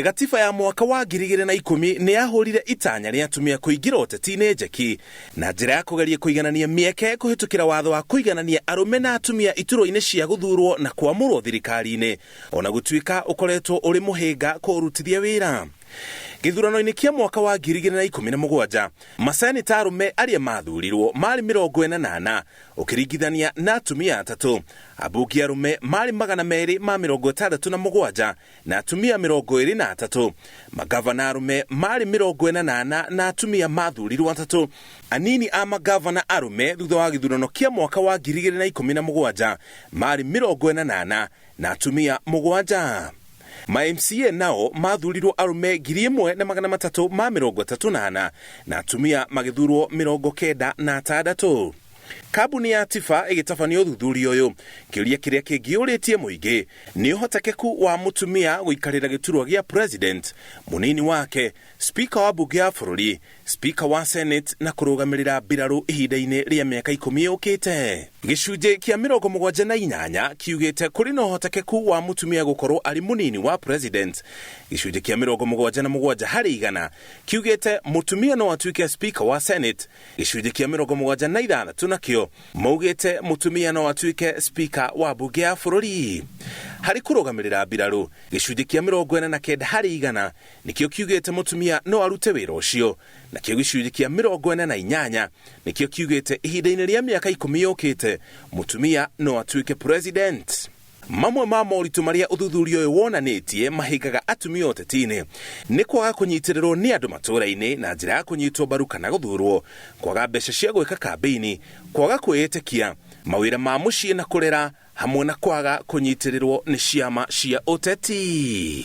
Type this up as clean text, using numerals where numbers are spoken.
Gatiba ya mwaka wa 2010 nĩ yahũrire itanya rĩa atumia kũingĩra ũteti-inĩ njeki na njĩra ya kũgeria kũiganania mĩeke kũhĩtũkĩra watho wa kũiganania arũme na atumia iturwa-inĩ cia gũthurwo na kwamũrwo thirikari-inĩ, ona gũtuĩka ũkoretwo ũrĩ mũhĩnga kũrutithia wĩra. Gĩthurano-inĩ kĩa mwaka wa 2017 maseneta arũme arĩa mathurirwo marĩ 48 ũkĩringithania na atumia 3. Ambunge arũme marĩ 267 na atumia 23. Magavana arũme marĩ 48 na atumia mathurirwo 3. Anini a magavana arũme thutha wa gĩthurano kĩa mwaka wa 2017 marĩ 48 na atumia 7. Ma-MCA nao mathurirwo arũme 1,338 na atumia magĩthurwo 96. Kambuni ya Tifa ĩgĩtabania ũthuthuria ũyũ, kĩũria kĩrĩa kĩngĩũrĩtie mũingĩ nĩ ũhotekeku wa mũtumia gũikarĩra gĩturwa gĩa president, mũnini wake, speaker wa bunge ya bũrũri, speaker wa senate na kũrũgamĩrĩra mbirarũ ihinda-inĩ rĩa mĩaka 10 yũkĩte. Gĩcunjĩ kĩa 78 kiugĩte kũrĩ na ũhotekeku wa mũtumia gũkorwo arĩ mũnini wa president. Gĩcunjĩ kĩa 77 harĩ igana kiugĩte mũtumia no atuĩke speaker wa senate. Gĩcunjĩ kĩa 76 nakĩo maugĩte mũtumia no atuĩke speaker wa bunge ya bũrũri. Harĩ kũrũgamĩrĩra mbirarũ, gĩcunjĩ kĩa 49 harĩ igana nĩkĩo kiugĩte mũtumia no arute wĩra ũcio, nakĩo gĩcunjĩ kĩa 48 nĩkĩo kiugĩte ihinda-inĩ rĩa mĩaka 10 yũkĩte mũtumia no atuĩke president. Mamwe ma moritũ marĩa ũthuthuria ũyũ wonanĩtie mahĩngaga atumia ũteti-inĩ nĩ kwaga kũnyitĩrĩrwo nĩ andũ matũũra-inĩ na njĩra ya kũnyitwo mbaru kana gũthurwo, kwaga mbeca cia gwĩka kambĩini, kwaga kwĩĩtĩkia, mawĩra ma mũciĩ na kũrera, hamwe na kwaga kũnyitĩrĩrwo nĩ ciama cia ũteti.